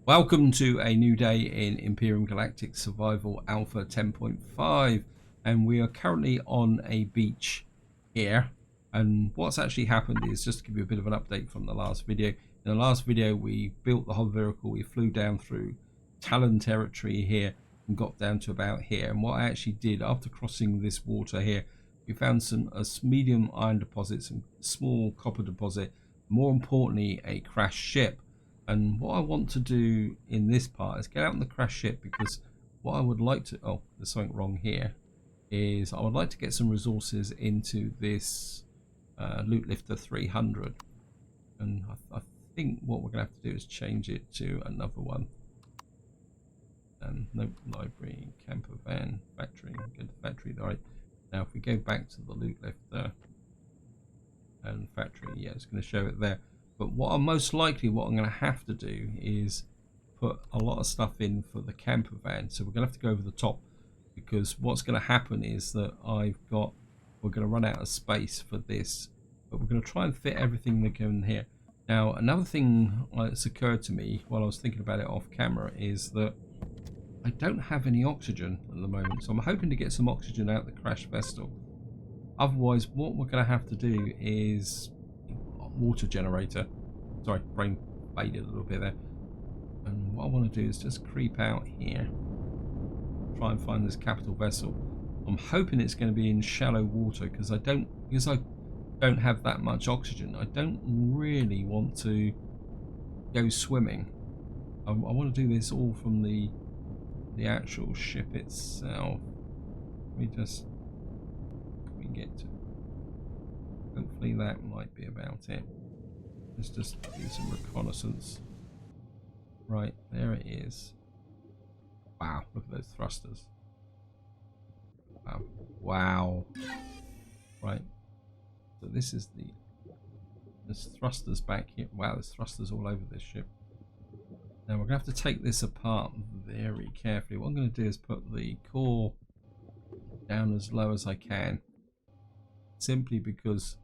Welcome to a new day in Empyrion Galactic Survival Alpha 10.5, and we are currently on a beach here. And what's actually happened is, just to give you a bit of an update from the last video. In the last video we built the hover vehicle, we flew down through Talon territory here and got down to about here. And what I actually did after crossing this water here, we found some medium iron deposits and small copper deposit, more importantly a crashed ship. And what I want to do in this part is get out on the crash ship, because what I would like to, oh, there's something wrong here, is I would like to get some resources into this loot lifter 300. And I think what we're going to have to do is change it to another one. And no, library, camper van, factory, go to factory. All right, now if we go back to the loot lifter and factory, yeah, it's going to show it there. But what I'm going to have to do is put a lot of stuff in for the camper van. So we're going to have to go over the top, because what's going to happen is that we're going to run out of space for this, but we're going to try and fit everything that goes in here. Now, another thing that's occurred to me while I was thinking about it off camera is that I don't have any oxygen at the moment. So I'm hoping to get some oxygen out of the crashed vessel. Otherwise, what we're going to have to do is water generator. Sorry, brain faded a little bit there. And what I want to do is just creep out here, try and find this capital vessel. I'm hoping it's going to be in shallow water, because I don't have that much oxygen. I don't really want to go swimming. I want to do this all from the actual ship itself. Let me get to, hopefully that might be about it. Let's just do some reconnaissance. Right, there it is. Wow, look at those thrusters. Wow. Wow. Right. So this is there's thrusters back here. Wow, there's thrusters all over this ship. Now we're going to have to take this apart very carefully. What I'm going to do is put the core down as low as I can, simply because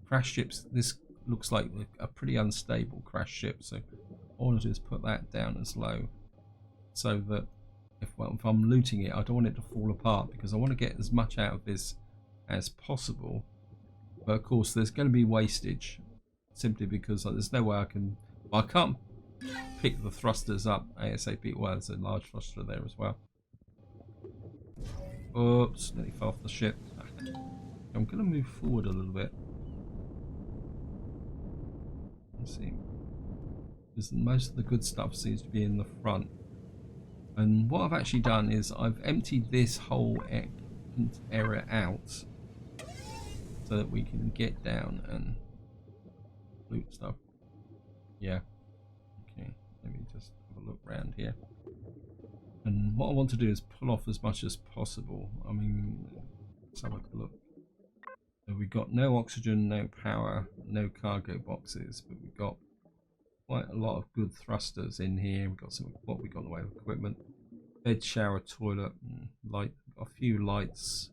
crash ships, this looks like a pretty unstable crash ship. So all I want to do is put that down as low, so that if I'm looting it, I don't want it to fall apart, because I want to get as much out of this as possible. But of course there's going to be wastage, simply because there's no way I can't pick the thrusters up ASAP. Well, there's a large thruster there as well. Oops, nearly fell off the ship. I'm going to move forward a little bit. Let's see, because most of the good stuff seems to be in the front. And what I've actually done is I've emptied this whole area out, so that we can get down and loot stuff. Yeah. Okay, let me just have a look around here. And what I want to do is pull off as much as possible. I mean, let's have a look. So we've got no oxygen, no power, no cargo boxes, but we've got quite a lot of good thrusters in here. We've got what we got in the way of equipment: bed, shower, toilet, and light. A few lights,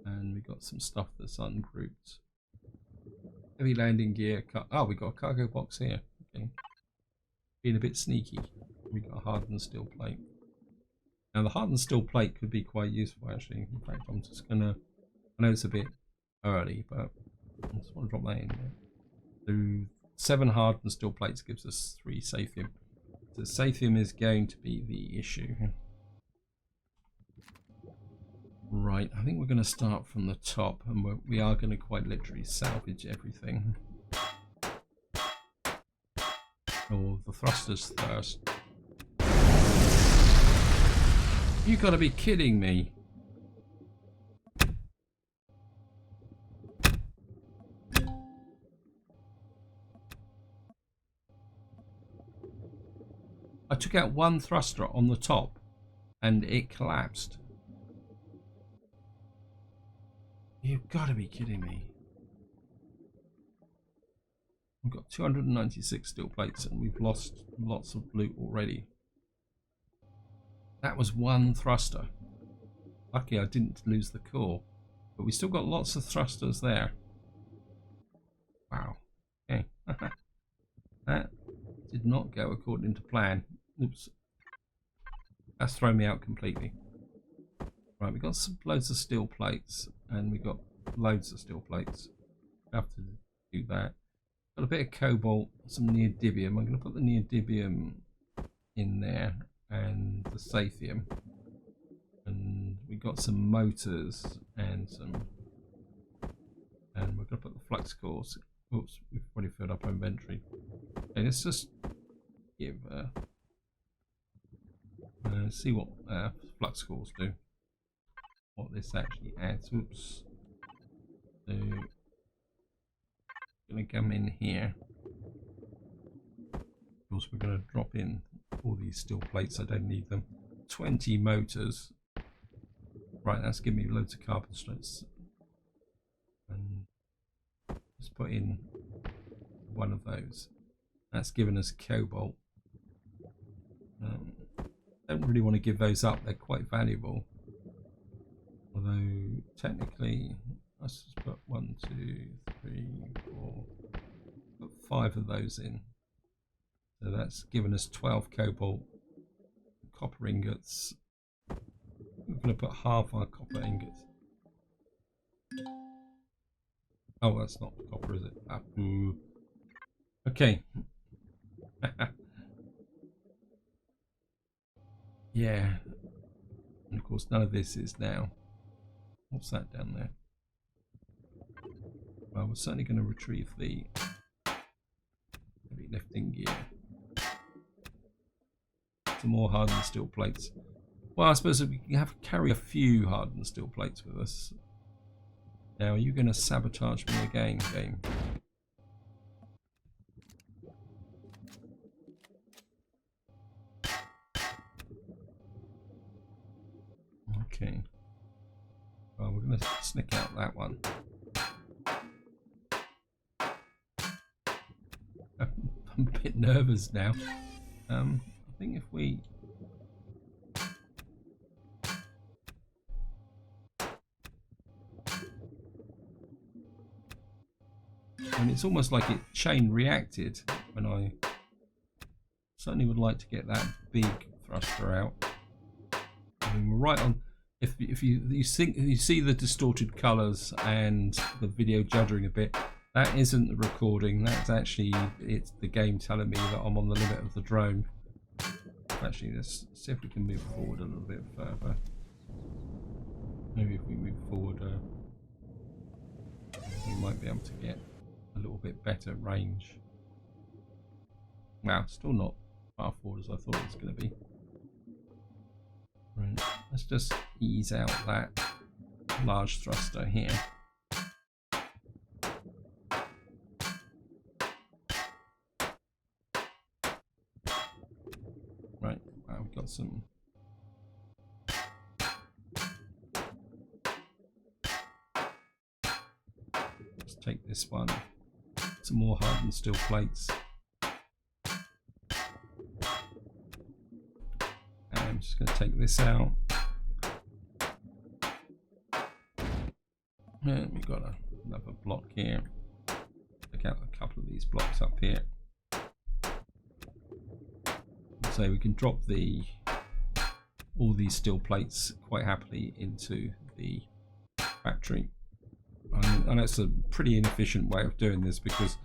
and we've got some stuff that's ungrouped. Heavy landing gear. Oh, we got a cargo box here. Okay, being a bit sneaky. We got a hardened steel plate. Now the hardened steel plate could be quite useful, actually. In fact, I'm just gonna, I know it's a bit early, but I just want to drop that in there. So 7 hardened steel plates gives us 3 sathium. So sathium is going to be the issue. Right, I think we're going to start from the top, and we are going to quite literally salvage everything. Oh, the thrusters first. You got to be kidding me. I took out one thruster on the top and it collapsed. You've got to be kidding me. We've got 296 steel plates and we've lost lots of loot already. That was one thruster. Lucky I didn't lose the core, but we still got lots of thrusters there. Wow. Okay. That did not go according to plan. Oops. That's thrown me out completely. Right, we've got loads of steel plates, and we've got loads of steel plates. We have to do that. Got a bit of cobalt, some neodymium. I'm going to put the neodymium in there, and the sathium. And we got some motors and some. And we're going to put the flux cores. Oops, we've already filled up our inventory. Okay, let's just give. See what flux cores do. What this actually adds. Oops. So, going to come in here. Of course, we're going to drop in all these steel plates. I don't need them. 20 motors. Right, that's giving me loads of carbon strips. And let's put in one of those. That's given us cobalt. Don't really want to give those up. They're quite valuable. Although technically, let's just put 1, 2, 3, 4. Put 5 of those in. So that's given us 12 cobalt, copper ingots. We're going to put half our copper ingots. Oh, that's not copper, is it? Ah, okay. Yeah. And of course, none of this is now. What's that down there? Well, we're certainly going to retrieve the heavy lifting gear. Some more hardened steel plates. Well, I suppose we can have to carry a few hardened steel plates with us. Now, are you going to sabotage me again, game? Okay. Well, we're going to snick out that one. I'm a bit nervous now. I think if we... And it's almost like it chain reacted when I certainly would like to get that big thruster out. I mean, we're right on. If you see the distorted colours and the video juddering a bit, that isn't the recording. That's actually it's the game telling me that I'm on the limit of the drone. Actually, let's see if we can move forward a little bit further. Maybe if we move forward, we might be able to get a little bit better range. Wow, still not far forward as I thought it was going to be. Right, let's just ease out that large thruster here. Right, wow, we've got some. Let's take this one. Some more hardened steel plates. And I'm just going to take this out. And we've got another block here. Take out a couple of these blocks up here. So we can drop all these steel plates quite happily into the factory. I know it's a pretty inefficient way of doing this because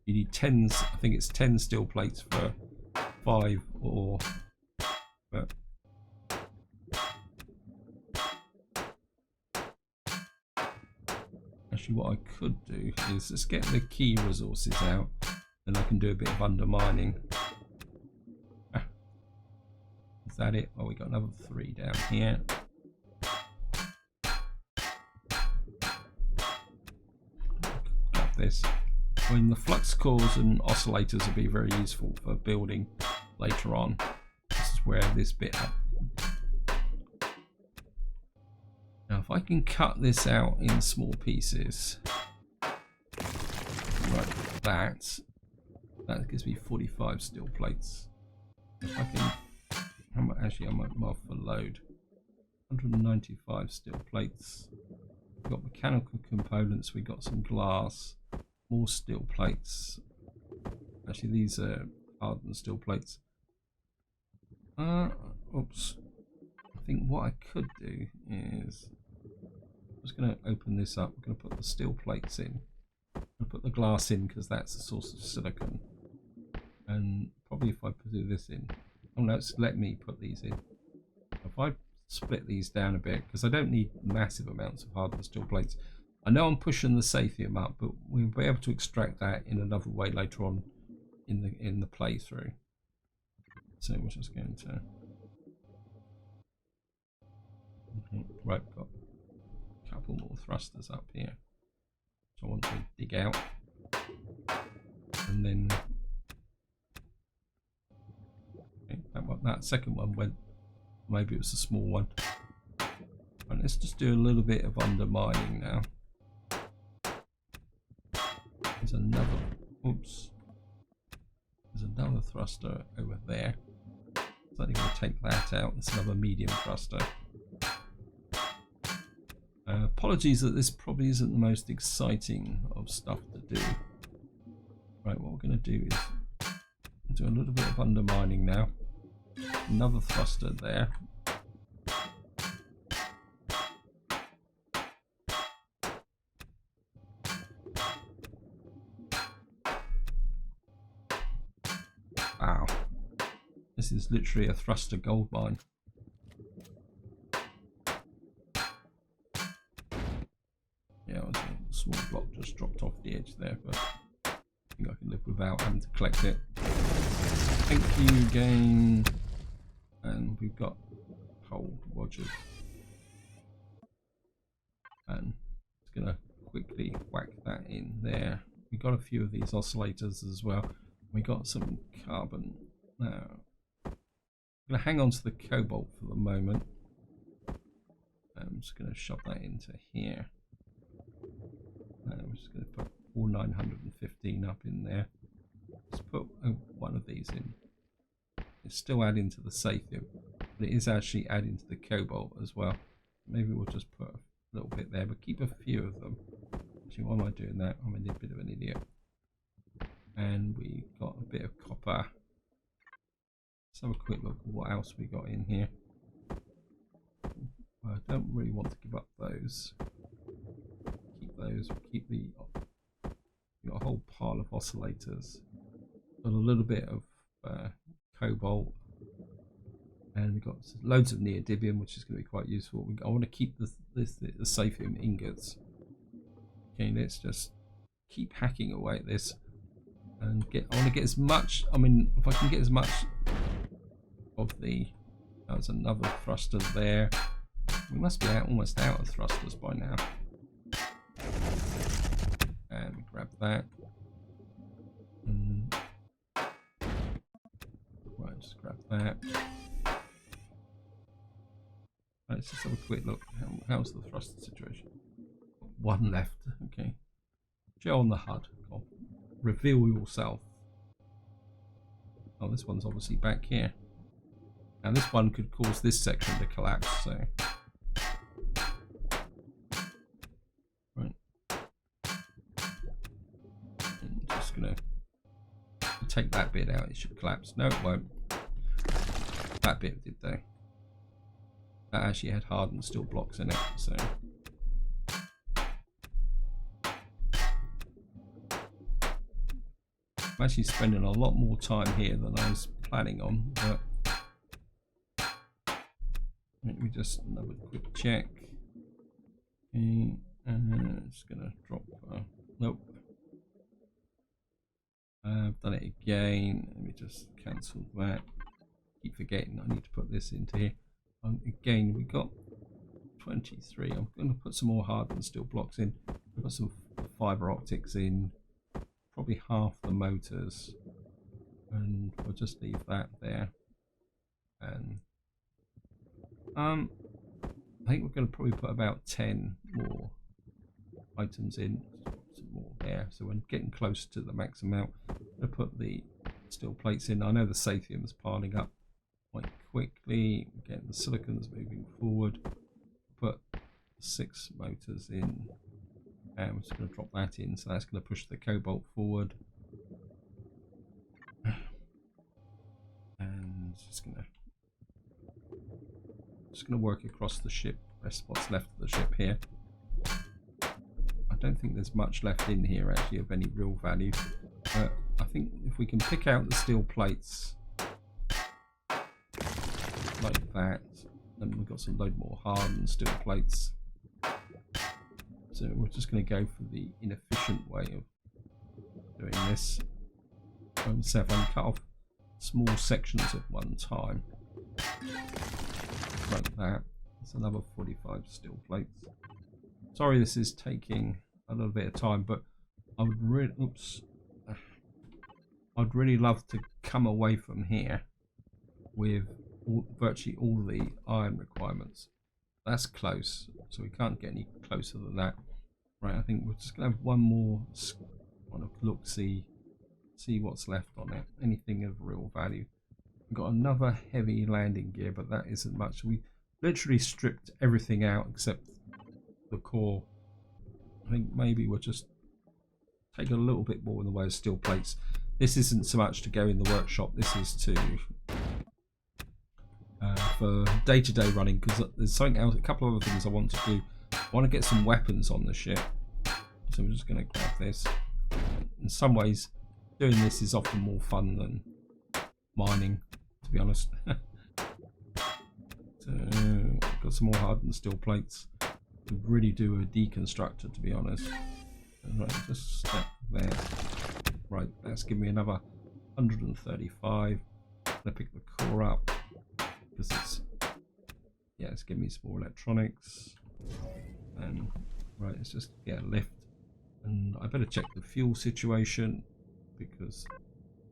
you need 10, I think it's 10 steel plates for 5 or, but actually what I could do is just get the key resources out and I can do a bit of undermining. Is that it? Oh, we got another 3 down here. This. I mean, the flux cores and oscillators will be very useful for building later on. This is where this bit up. Now, if I can cut this out in small pieces, like that gives me 45 steel plates. If I can, actually, I might mark for load. 195 steel plates. We've got mechanical components. We've got some glass. More steel plates. Actually, these are hardened steel plates. Oops. I think what I could do is I'm just going to open this up. I'm going to put the steel plates in. I'll put the glass in because that's the source of silicon. And probably if I do this in, oh no, it's let me put these in. If I split these down a bit, because I don't need massive amounts of hardened steel plates. I know I'm pushing the Sathium up, but we'll be able to extract that in another way later on in the playthrough. So we're just going to right, got a couple more thrusters up here. So I want to dig out, and then okay, that second one went. Maybe it was a small one. And let's just do a little bit of undermining now. There's another. Oops. There's another thruster over there. So I'm going to take that out. There's another medium thruster. Apologies that this probably isn't the most exciting of stuff to do. Right, what we're going to do is do a little bit of undermining now. Another thruster there. Wow. This is literally a thruster gold mine. Yeah, it was a small block just dropped off the edge there, but I think I can live without having to collect it. Thank you again. And we've got hold Roger. And it's gonna quickly whack that in there. We got a few of these oscillators as well. We got some carbon. Now I'm gonna hang on to the cobalt for the moment. I'm just gonna shove that into here. I'm just gonna put all 915 up in there. Let's put one of these in. It's still adding to the Sathium, but it is actually adding to the cobalt as well. Maybe we'll just put a little bit there, but keep a few of them. Actually, why am I doing that? I'm a bit of an idiot. And we got a bit of copper. Let's have a quick look at what else we got in here. I don't really want to give up those. Keep those. Keep the. We got a whole pile of oscillators. Got a little bit of cobalt, and we've got loads of neodymium, which is going to be quite useful. I want to keep the Sathium ingots. Okay, let's just keep hacking away at this and get. I want to get as much. I mean, if I can get as much of the. There's another thruster there. We must be almost out of thrusters by now. And we grab that. And right, just grab that. Let's just have a quick look. How's the thruster situation? One left. Okay. Show on the HUD. Oh, reveal yourself. Oh, this one's obviously back here. Now this one could cause this section to collapse. So. Right. I'm just gonna take that bit out. It should collapse. No, it won't. That bit did though. That actually had hardened steel blocks in it. So. I'm actually spending a lot more time here than I was planning on, but let me just another quick check. Okay, and it's gonna drop. Nope. I've done it again. Let me just cancel that. Keep forgetting I need to put this into here. Again, we got 23. I'm going to put some more hardened steel blocks in. I've got some fiber optics in. Probably half the motors, and we'll just leave that there. And I think we're going to probably put about 10 more items in. Some more there, so we're getting close to the max amount. I'm going to put the steel plates in. I know the Sathium is piling up quite quickly. Again, the silicon's moving forward. Put 6 motors in. And we're just going to drop that in, so that's going to push the cobalt forward. and just gonna work across the ship. Rest what's left of the ship here. I don't think there's much left in here actually of any real value, but I think if we can pick out the steel plates like that, and we've got some load more hardened steel plates. So we're just going to go for the inefficient way of doing this. So if I can cut off small sections at one time, like that. That's another 45 steel plates. Sorry, this is taking a little bit of time, but I would really, I'd really love to come away from here with virtually all the iron requirements. That's close, so we can't get any closer than that. Right, I think we're just gonna have one more kind of look, see what's left on it. Anything of real value. We've got another heavy landing gear, but that isn't much. We literally stripped everything out except the core. I think maybe we'll just take a little bit more in the way of steel plates. This isn't so much to go in the workshop. This is to for day-to-day running, because there's something else, a couple of other things I want to do. I want to get some weapons on the ship, so we're just going to grab this. In some ways, doing this is often more fun than mining, to be honest. So, got some more hardened steel plates. Could really do a deconstructor, to be honest. Right, just step there. Right, that's given me another 135. I'm gonna pick the core up because it's giving me some more electronics. And right, let's just get a lift. And I better check the fuel situation because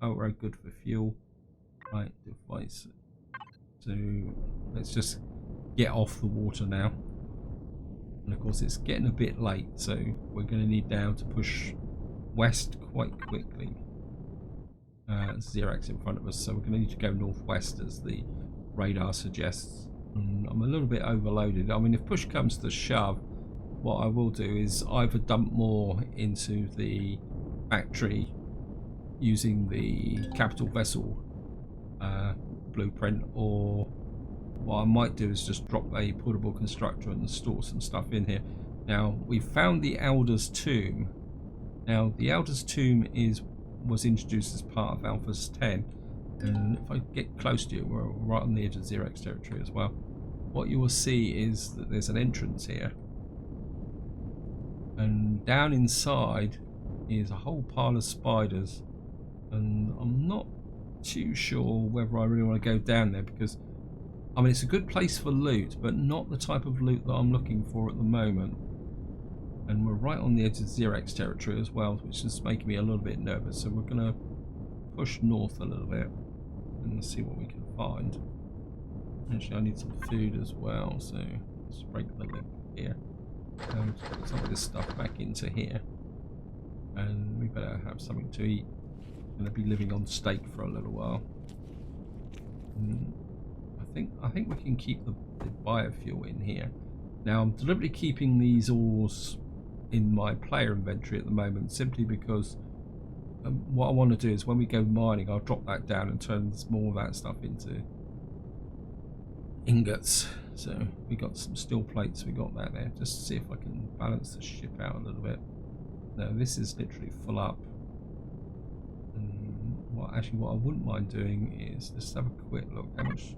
right, good for fuel. Right, device. So let's just get off the water now. And of course it's getting a bit late, so we're going to need now to push west quite quickly. Xerax in front of us, so we're going to need to go northwest as the radar suggests. And I'm a little bit overloaded. I mean, if push comes to shove, what I will do is either dump more into the factory using the capital vessel blueprint, or what I might do is just drop a portable constructor and store some stuff in here. Now, we've found the Elder's Tomb. Now, the Elder's Tomb was introduced as part of Alpha's 10, and if I get close to it, we're right on the edge of Xerax territory as well. What you will see is that there's an entrance here, and down inside is a whole pile of spiders, and I'm not too sure whether I really want to go down there, because I mean, it's a good place for loot, but not the type of loot that I'm looking for at the moment. And we're right on the edge of Xerax territory as well, which is making me a little bit nervous. So we're going to push north a little bit and see what we can find. Actually, I need some food as well, so let's break the link here. And put some of this stuff back into here. And we better have something to eat. I'm going to be living on steak for a little while. I think we can keep the biofuel in here. Now, I'm deliberately keeping these ores in my player inventory at the moment, simply because what I want to do is when we go mining, I'll drop that down and turn more of that stuff into ingots. So we got some steel plates, we got that there. Just to see if I can balance the ship out a little bit. No, this is literally full up. And what I wouldn't mind doing is just have a quick look how much.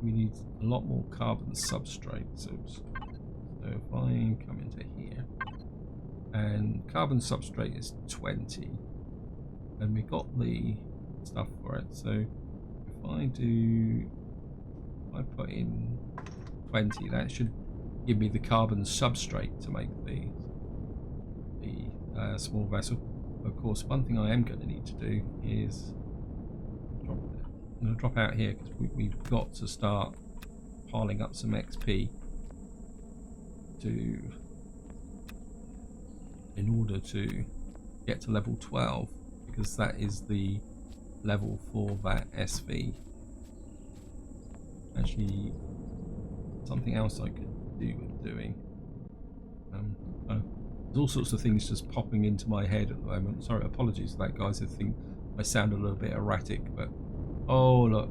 We need a lot more carbon substrate. So if I come into here, and carbon substrate is 20, and we got the stuff for it. So if I put in 20, that should give me the carbon substrate to make the small vessel. Of course, one thing I am going to need to do is I'm going to drop out here because we've got to start piling up some XP in order to get to level 12, because that is the level for that SV. Actually, something else I could do with doing. There's all sorts of things just popping into my head at the moment. Sorry, apologies for that, guys. I think I sound a little bit erratic, but Oh, look.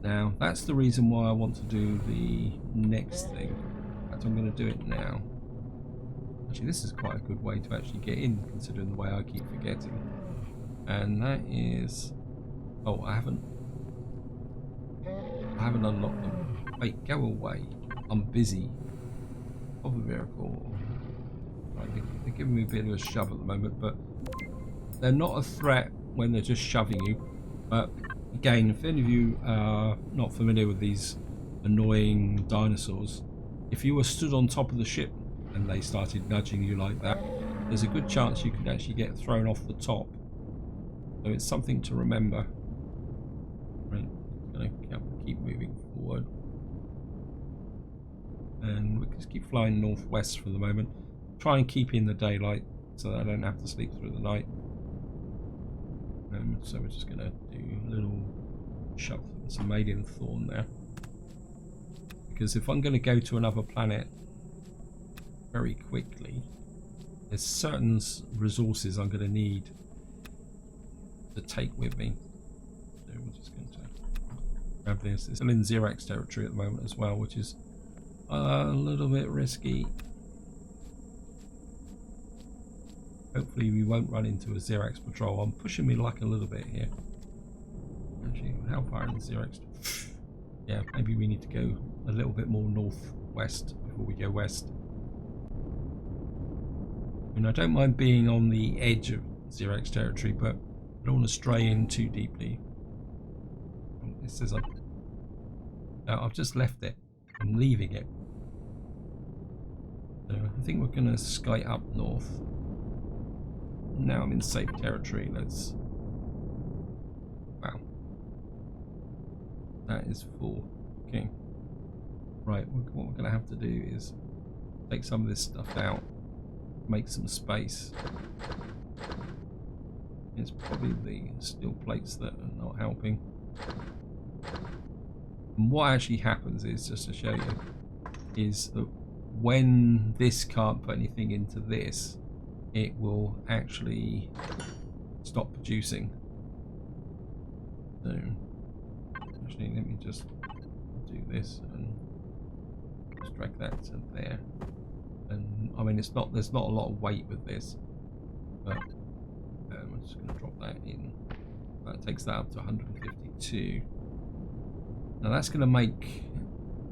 Now, that's the reason why I want to do the next thing. In fact, I'm going to do it now. Actually, this is quite a good way to actually get in, considering the way I keep forgetting. And that is... Oh, I haven't unlocked them. Wait, go away. I'm busy. Of a vehicle. Right, they're giving me a bit of a shove at the moment, but they're not a threat when they're just shoving you. But again, if any of you are not familiar with these annoying dinosaurs, if you were stood on top of the ship and they started nudging you like that, there's a good chance you could actually get thrown off the top. So it's something to remember. Right, I'm gonna keep moving forward. And we can just keep flying northwest for the moment. Try and keep in the daylight so that I don't have to sleep through the night. So we're just going to do a little shove some alien thorn there. Because if I'm going to go to another planet very quickly, there's certain resources I'm going to need to take with me. So we're just going to grab this. It's still in Xerax territory at the moment as well, which is a little bit risky. Hopefully we won't run into a Xerax patrol. I'm pushing me luck a little bit here. Actually, how far in the Xerax? Yeah, maybe we need to go a little bit more northwest before we go west. I mean, I don't mind being on the edge of Xerax territory, but I don't want to stray in too deeply. It says I've just left it. I'm leaving it. So I think we're going to sky up north. Now I'm in safe territory. Let's... Wow. That is full. Okay. Right, what we're going to have to do is take some of this stuff out, make some space. It's probably the steel plates that are not helping. And what actually happens is, just to show you, is that when this can't put anything into this, it will actually stop producing. So, actually, let me just do this and just drag that to there. And I mean, there's not a lot of weight with this, but I'm just going to drop that in. That takes that up to 152. Now that's going to make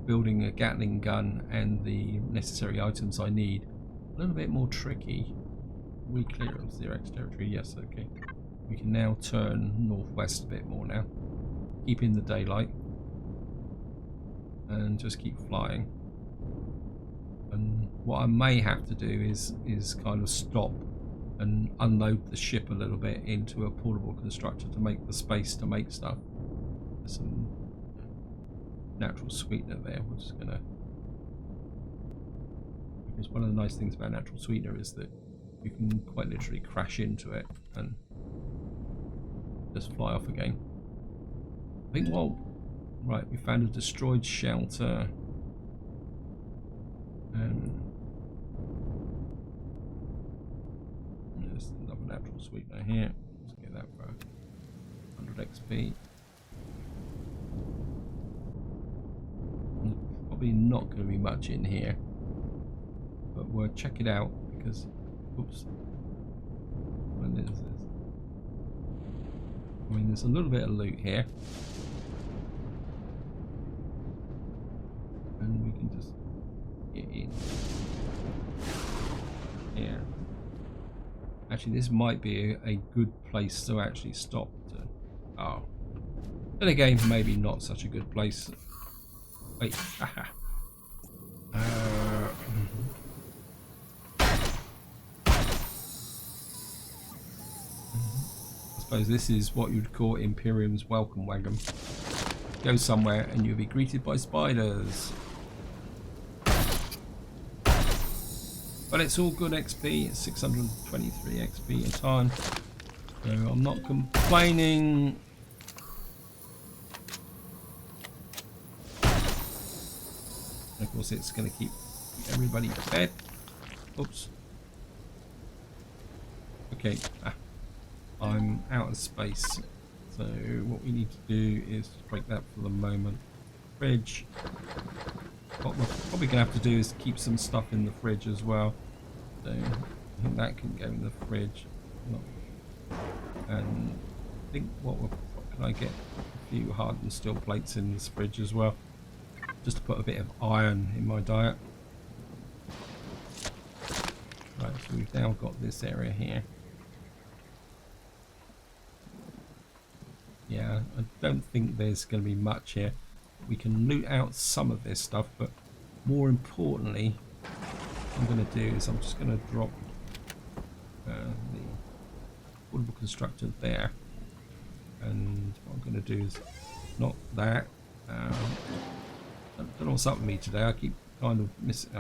building a Gatling gun and the necessary items I need a little bit more tricky. We clear of Xerax territory? Yes, okay. We can now turn northwest a bit more now. Keep in the daylight. And just keep flying. And what I may have to do is kind of stop and unload the ship a little bit into a portable constructor to make the space to make stuff. There's some natural sweetener there. We're just gonna... Because one of the nice things about natural sweetener is that you can quite literally crash into it and just fly off again. I think, well, right, we found a destroyed shelter. There's another natural sweetener here. Let's get that for 100 XP. There's probably not going to be much in here, but we'll check it out because... Oops. What is this? I mean, there's a little bit of loot here. And we can just get in. Here. Actually, this might be a good place to actually stop. Oh. Then again, maybe not such a good place. Wait. Haha. I suppose this is what you'd call Empyrium's welcome wagon. Go somewhere and you'll be greeted by spiders. But it's all good XP. It's 623 XP a time. So I'm not complaining. And of course it's going to keep everybody fed. Oops. Okay. I'm out of space. So what we need to do is break that for the moment. Fridge. What we're probably going to have to do is keep some stuff in the fridge as well. So I think that can go in the fridge. And I think what can I get a few hardened steel plates in this fridge as well, just to put a bit of iron in my diet. Right, so we've now got this area here. Yeah, I don't think there's going to be much here. We can loot out some of this stuff, but more importantly, what I'm going to do is I'm just going to drop the portable constructor there. And what I'm going to do is not that. I don't know what's up with me today. I keep kind of missing.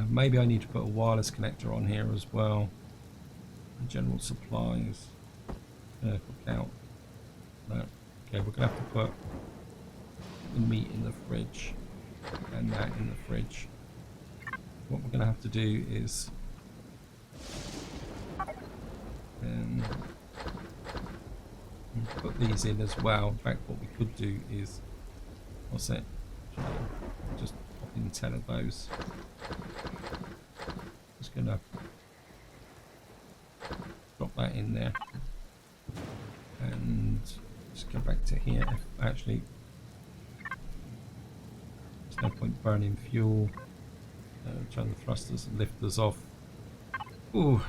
Maybe I need to put a wireless connector on here as well. General supplies. Hook out. No. Okay, we're going to have to put the meat in the fridge and that in the fridge. What we're going to have to do is put these in as well. In fact, what we could do is, what's it? Just pop in 10 of those. Just going to drop that in there. And just go back to here. Actually, there's no point burning fuel. Turn the thrusters and lifters off. Ooh.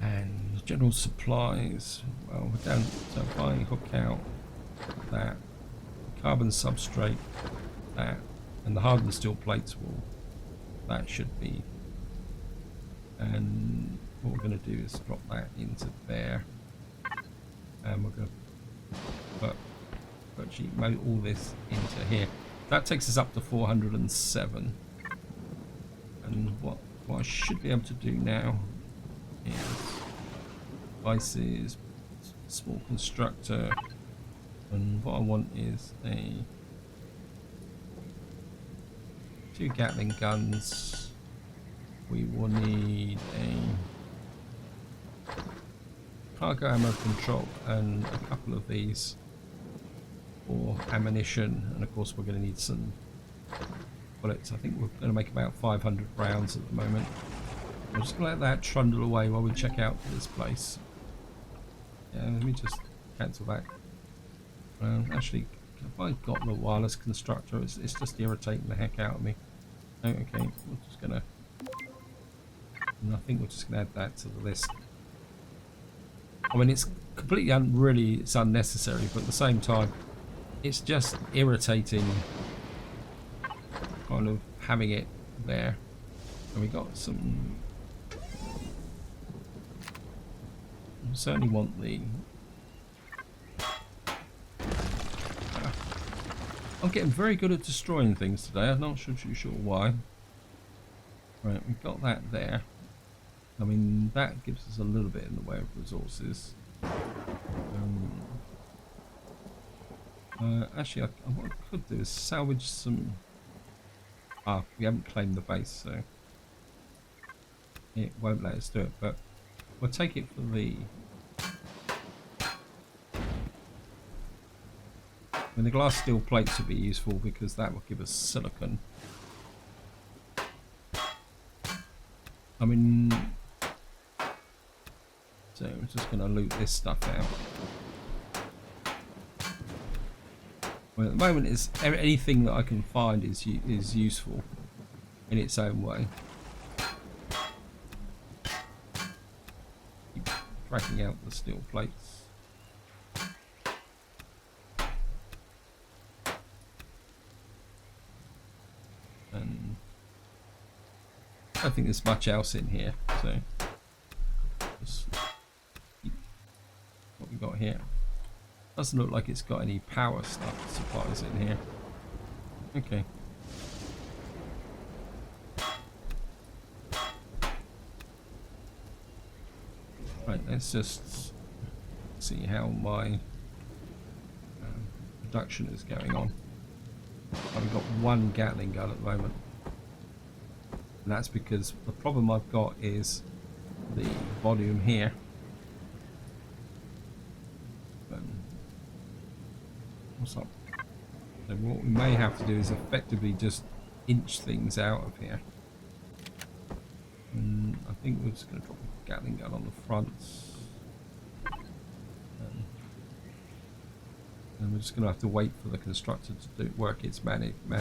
And general supplies. Well, we're down. So if I hook out that carbon substrate, that, and the hardened steel plates will. That should be. And what we're going to do is drop that into there, and we're going to put virtually all this into here. That takes us up to 407. And what I should be able to do now is devices, small constructor, and what I want is two Gatling guns. We will need a cargo ammo control and a couple of these for ammunition, and of course we're going to need some bullets. I think we're going to make about 500 rounds at the moment. I'm just going to let that trundle away while we check out this place. Yeah, let me just cancel that. Actually, if I got the wireless constructor, it's just irritating the heck out of me. Oh, okay, we're just going to. And I think we're just going to add that to the list. I mean, it's completely it's unnecessary, but at the same time, it's just irritating kind of having it there. And we got some. I certainly want the. I'm getting very good at destroying things today. I'm not too sure why. Right, we've got that there. I mean, that gives us a little bit in the way of resources. Actually, what I could do is salvage some. We haven't claimed the base, so it won't let us do it. But we'll take it for the. I mean, the glass steel plates would be useful because that will give us silicon. I mean, so we're just going to loot this stuff out. Well, at the moment, is anything that I can find is useful in its own way. Keep cracking out the steel plates. And I don't think there's much else in here, so just keep what we got here. Doesn't look like it's got any power stuff supplies in here. Okay. Right, let's just see how my production is going on. I've got one Gatling gun at the moment. And that's because the problem I've got is the volume here. What's up? So what we may have to do is effectively just inch things out of here. And I think we're just going to drop a Gatling gun on the front. And we're just going to have to wait for the constructor to work its magic. Put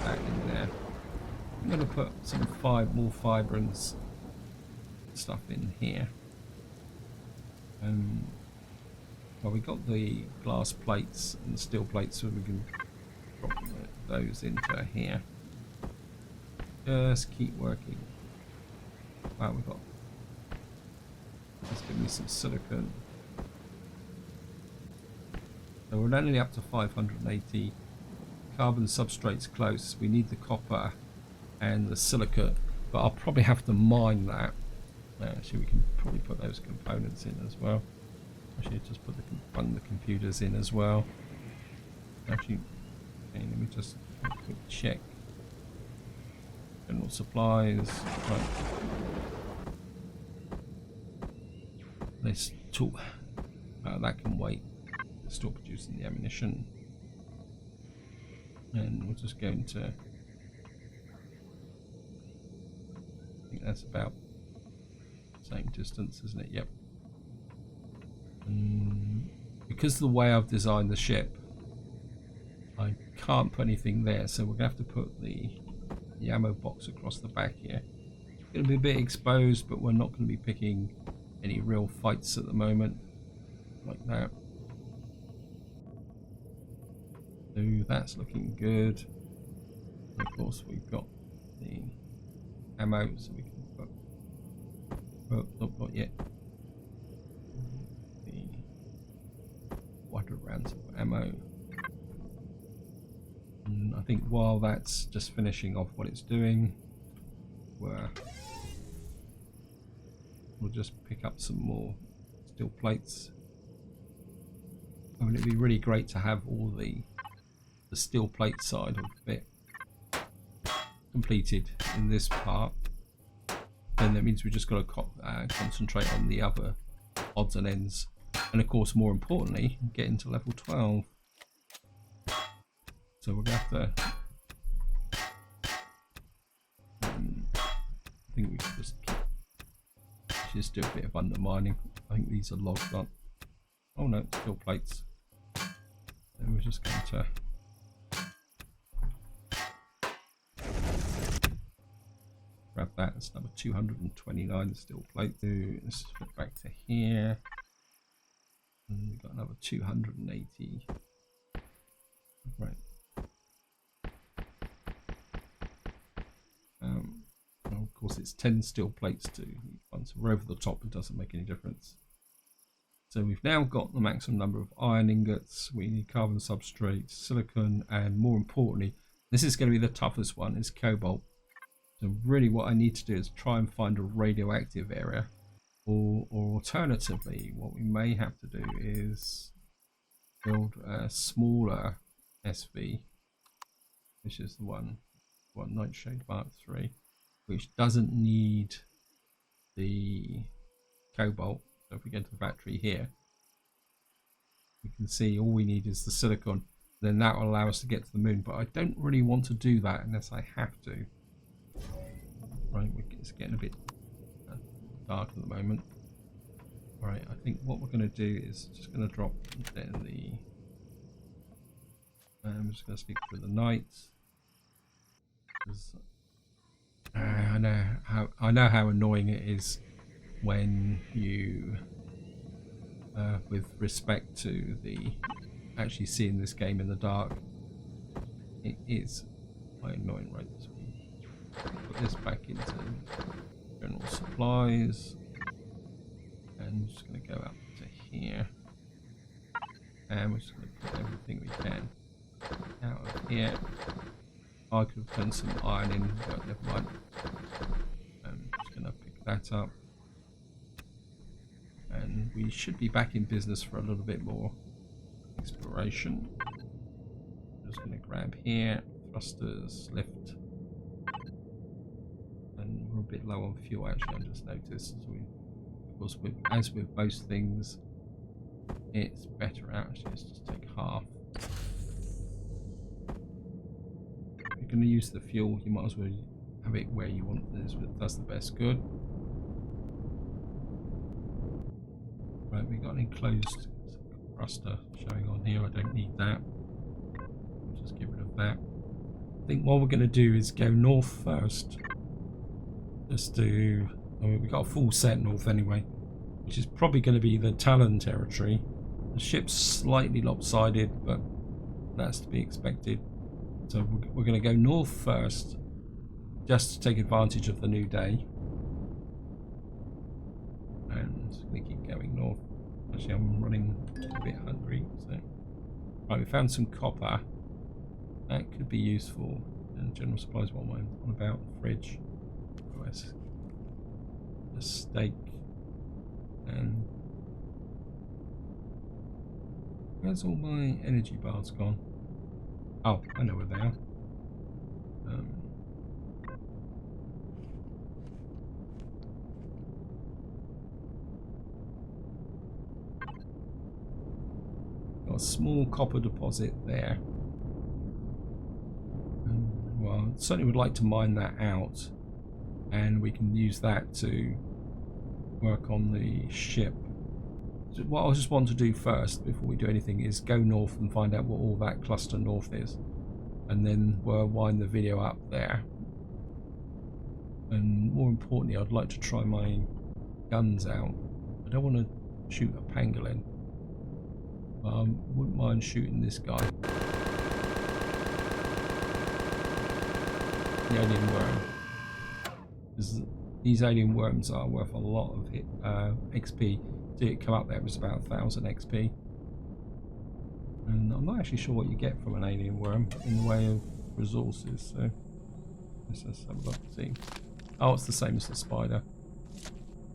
that in there. I'm going to put some more fibre and stuff in here. Well, we got the glass plates and steel plates, so we can drop those into here. Just keep working. Wow, we got. Let's give me some silicon. So we're only up to 580. Carbon substrate's close. We need the copper and the silicate, but I'll probably have to mine that. Actually, we can probably put those components in as well. Actually, just run the computers in as well. Actually, okay, let me just quick check. General supplies. Right. This tool that can wait. Still producing the ammunition, and we're just going to. I think that's about the same distance, isn't it? Yep. Because of the way I've designed the ship, I can't put anything there, so we're going to have to put the ammo box across the back here. It's going to be a bit exposed, but we're not going to be picking any real fights at the moment, like that. So that's looking good. And of course, we've got the ammo, so we can put. Oh, not yet. The 100 rounds of ammo. And I think while that's just finishing off what it's doing, we'll just pick up some more steel plates. I mean, it'd be really great to have all the steel plate side of it completed in this part. Then that means we just got to concentrate on the other odds and ends, and of course, more importantly, get into level 12. So we're gonna have to. I think we can just do a bit of undermining. I think these are logged up. Oh no, steel plates. And we're just going to. Grab that. It's number 229 steel plate. Let's flip back to here. And we've got another 280. Right. Of course, it's 10 steel plates to each one. So we're over the top. It doesn't make any difference. So we've now got the maximum number of iron ingots. We need carbon substrate, silicon, and more importantly, this is going to be the toughest one, is cobalt. So really what I need to do is try and find a radioactive area, or alternatively what we may have to do is build a smaller SV, which is the one Nightshade Mark III, which doesn't need the cobalt. So if we go to the battery here, we can see all we need is the silicon, then that will allow us to get to the moon, but I don't really want to do that unless I have to. Right, it's getting a bit dark at the moment. Right, I think what we're going to do is just going to drop then the. I'm just going to speak through the night. I know how annoying it is when you, with respect to the actually seeing this game in the dark. It is quite annoying, right? So put this back into general supplies, and I'm just going to go up to here, and we're just going to put everything we can out of here. I could have done some iron in, but never mind. I'm just going to pick that up, and we should be back in business for a little bit more exploration. I'm just going to grab here, thrusters, lift. And we're a bit low on fuel actually, I just noticed. As we, of course, as with most things, it's better actually. Let's just take half. If you're going to use the fuel, you might as well have it where you want this. That's the best good. Right, we got an enclosed thruster showing on here. I don't need that. I'll just get rid of that. I think what we're going to do is go north first. Just to, I mean, we've got a full set north anyway, which is probably going to be the Talon territory. The ship's slightly lopsided, but that's to be expected. So we're going to go north first, just to take advantage of the new day. And we keep going north. Actually, I'm running a bit hungry. So, right, we found some copper. That could be useful. And general supplies, what am I on about? Fridge. OS. A steak. And where's all my energy bars gone? Oh, I know where they are. Got a small copper deposit there. Well, certainly would like to mine that out, and we can use that to work on the ship. So what I just want to do first, before we do anything, is go north and find out what all that cluster north is, and then we'll wind the video up there. And more importantly, I'd like to try my guns out. I don't want to shoot a pangolin. Wouldn't mind shooting this guy. The alien worm. These alien worms are worth a lot of XP. See it come up there, it was about 1000 XP. And I'm not actually sure what you get from an alien worm in the way of resources, so let's just have a look, see. Oh, it's the same as the spider.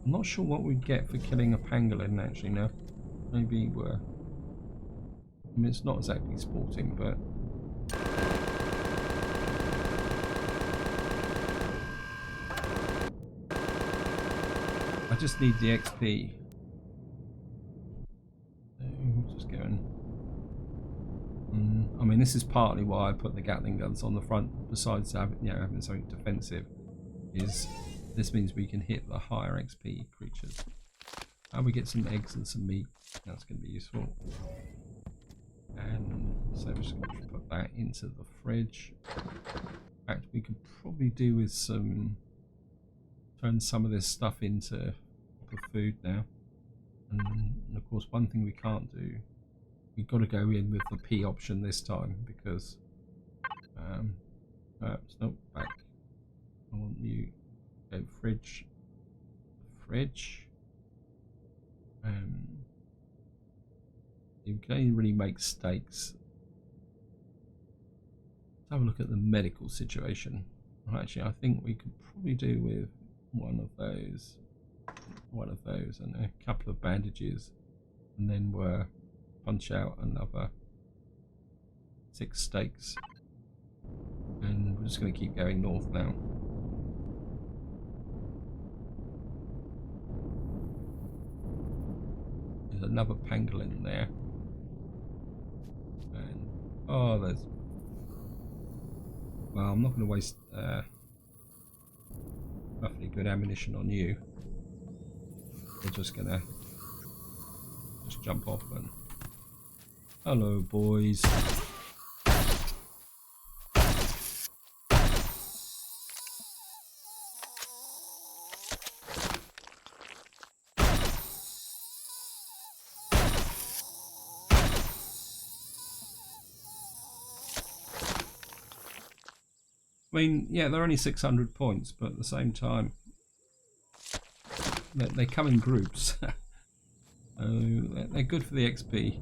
I'm not sure what we'd get for killing a pangolin actually now. Maybe we're... I mean, it's not exactly sporting, but... I just need the XP. So, just going... I mean, this is partly why I put the Gatling guns on the front, besides having, you know, having something defensive, is this means we can hit the higher XP creatures. And we get some eggs and some meat. That's going to be useful. And so we're just going to put that into the fridge. In fact, we could probably do with some... turn some of this stuff into proper food now. And of course, one thing we can't do, we've got to go in with the P option this time, because nope, back. I want you go fridge. You can only really make steaks. Let's have a look at the medical situation. Well, actually, I think we could probably do with one of those, and a couple of bandages, and then we'll punch out another 6 steaks. And we're just going to keep going north now. There's another pangolin there. And oh, there's... well, I'm not going to waste roughly good ammunition on you. We're just going to just jump off and... hello, boys. I mean, yeah, they're only 600 points, but at the same time, they come in groups. They're good for the XP.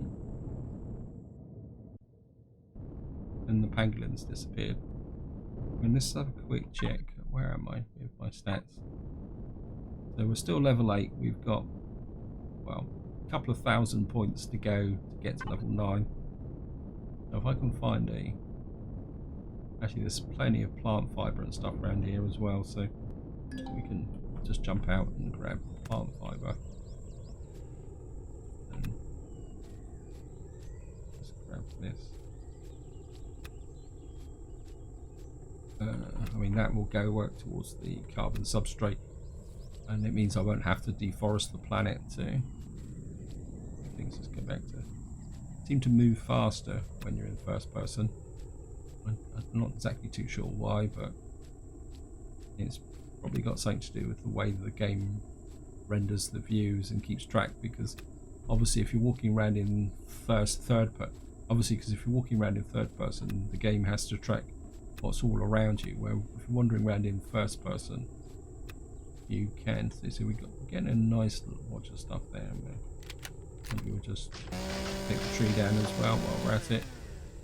And the pangolins disappeared. I mean, let's have a quick check. Where am I with my stats? So we're still level 8. We've got, well, a couple of thousand points to go to get to level 9. So if I can find a... actually, there's plenty of plant fibre and stuff around here as well, so we can just jump out and grab plant fibre. And mean, that will go work towards the carbon substrate, and it means I won't have to deforest the planet too. Things just go back to seem to move faster when you're in first person. I'm not exactly too sure why, but it's probably got something to do with the way that the game renders the views and keeps track, because obviously if you're walking around in third person, the game has to track what's all around you, where if you're wandering around in first person you can see we're getting a nice little watch of stuff there. Maybe we'll just take the tree down as well while we're at it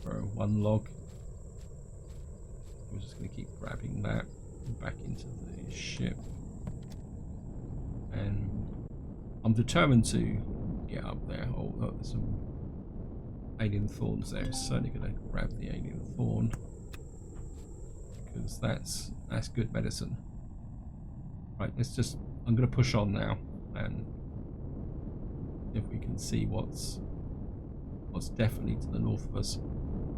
for one log. We're just going to keep grabbing that back into the ship, and I'm determined to get up there. Oh, there's some alien thorns there. I'm certainly going to grab the alien thorn, because that's good medicine. Right, I'm going to push on now and if we can see what's definitely to the north of us.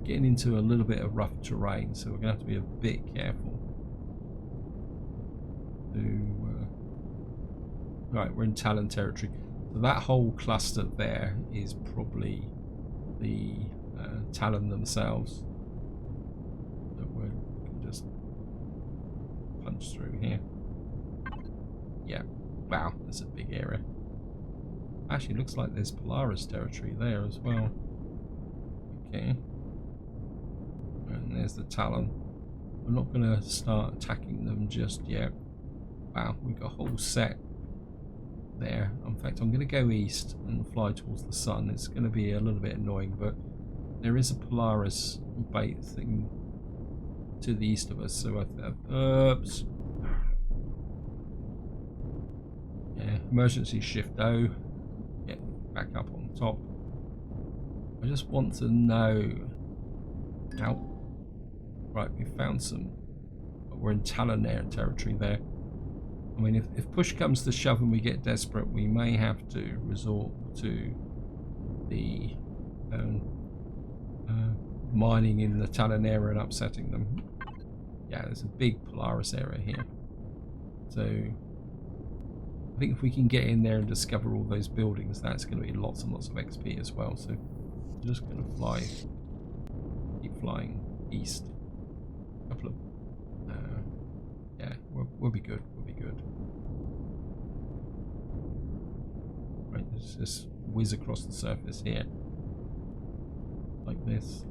Getting into a little bit of rough terrain, so we're going to have to be a bit careful. Right, we're in Talon territory. So that whole cluster there is probably the Talon themselves. So we can just punch through here. Yeah, wow, that's a big area. Actually, looks like there's Polaris territory there as well. Okay. And there's the Talon. We're not going to start attacking them just yet. Wow, we've got a whole set there. In fact, I'm going to go east and fly towards the sun. It's going to be a little bit annoying, but there is a Polaris bait thing to the east of us. So oops. Yeah, emergency shift O. Get back up on top. I just want to know how. Right, we found some. But we're in Talon territory there. I mean, if push comes to shove and we get desperate, we may have to resort to the mining in the Talon area and upsetting them. Yeah, there's a big Polaris area here. So I think if we can get in there and discover all those buildings, that's going to be lots and lots of XP as well. So we're just going to keep flying east. A couple of yeah, we'll be good. We'll be good. Right, let's just whiz across the surface here, like this.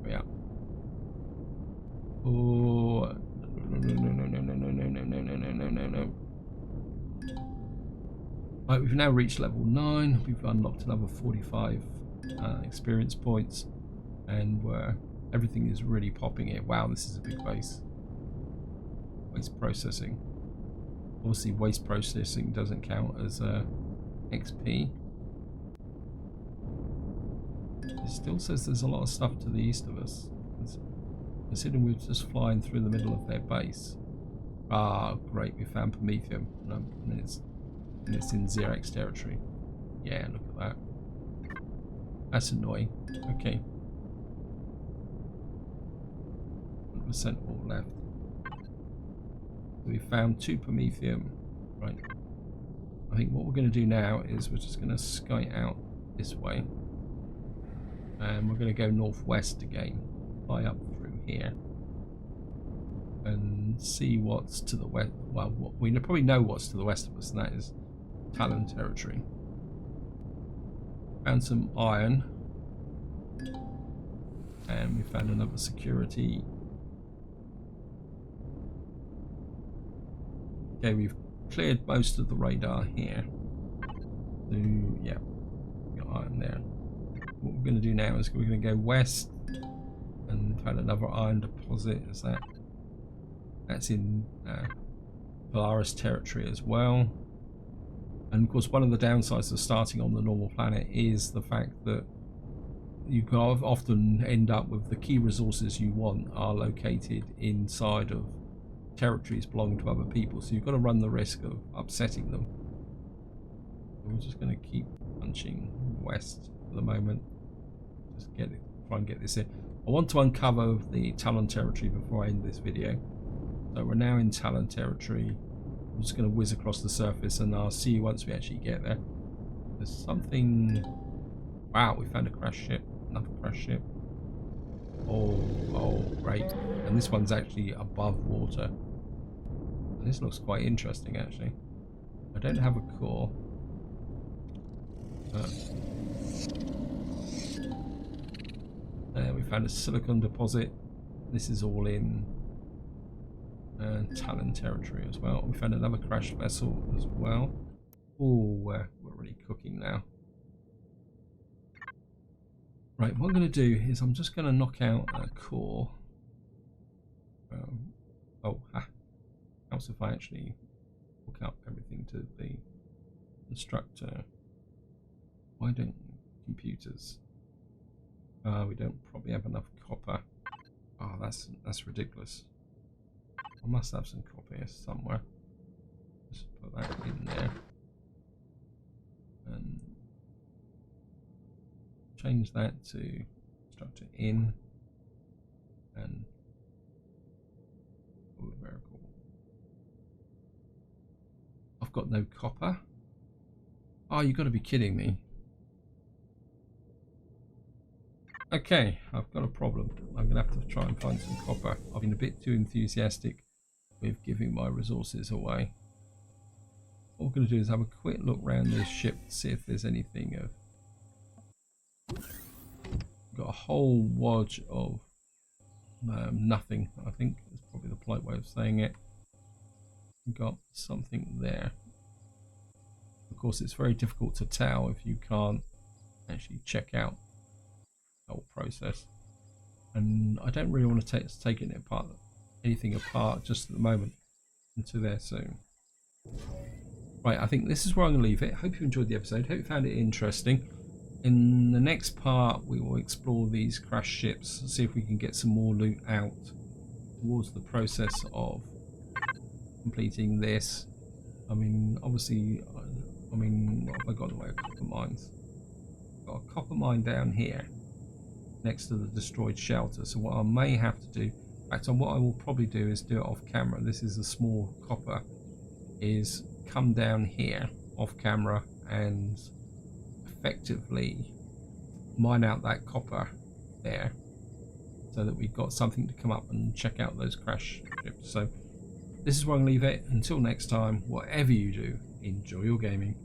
Yeah. Oh no. Right, we've now reached level 9. We've unlocked another 45 experience points, and everything is really popping here. Wow, this is a big base. Waste processing. Obviously, waste processing doesn't count as XP. It still says there's a lot of stuff to the east of us. Considering we're just flying through the middle of their base. Ah, great, we found Promethium. And it's in Xerax territory. Yeah, look at that. That's annoying. Okay. 100% all left. So we found 2 Promethium. Right. I think what we're going to do now is we're just going to sky out this way. And we're going to go northwest again. Fly up through here. And see what's to the west. Well, we probably know what's to the west of us, and that is Talon territory. Found some iron. And we found another security. Okay, we've cleared most of the radar here. So, yeah, got iron there. What we're going to do now is we're going to go west and find another iron deposit. Is that's in Polaris territory as well. And of course, one of the downsides of starting on the normal planet is the fact that you can often end up with the key resources you want are located inside of territories belonging to other people, so you've got to run the risk of upsetting them. So we're just going to keep punching west for the moment. Just try and get this in. I want to uncover the Talon territory before I end this video. So we're now in Talon territory. I'm just going to whiz across the surface and I'll see you once we actually get there. There's something... Wow, we found a crash ship. Another crash ship. Oh, great. And this one's actually above water. And this looks quite interesting, actually. I don't have a core. There, we found a silicon deposit. This is all in Talon territory as well. We found another crashed vessel as well. Oh, we're really cooking now. Right, what I'm going to do is I'm just going to knock out a core. Helps if I actually hook up everything to the constructor. Why don't computers? We don't probably have enough copper. Oh, that's ridiculous. I must have some copper here somewhere. Just put that in there. And change that to constructor in. And oh, very cool. I've got no copper. Oh, you've got to be kidding me. Okay, I've got a problem. I'm going to have to try and find some copper. I've been a bit too enthusiastic with giving my resources away. What we're going to do is have a quick look around this ship to see if there's anything of... Got a whole wodge of nothing, I think is probably the polite way of saying it. We've got something there. Of course, it's very difficult to tell if you can't actually check out the whole process. And I don't really want to take anything apart just at the moment until there soon. Right, I think this is where I'm going to leave it. Hope you enjoyed the episode. Hope you found it interesting. In the next part, we will explore these crash ships, see if we can get some more loot out towards the process of completing this. I mean, obviously, what have I got in the way of copper mines? Got a copper mine down here next to the destroyed shelter. So what I may have to do, in fact, what I will probably do is do it off camera. This is a small copper. Is come down here off camera and effectively mine out that copper there, so that we've got something to come up and check out those crash ships. So this is where I'm going to leave it. Until next time, whatever you do, enjoy your gaming.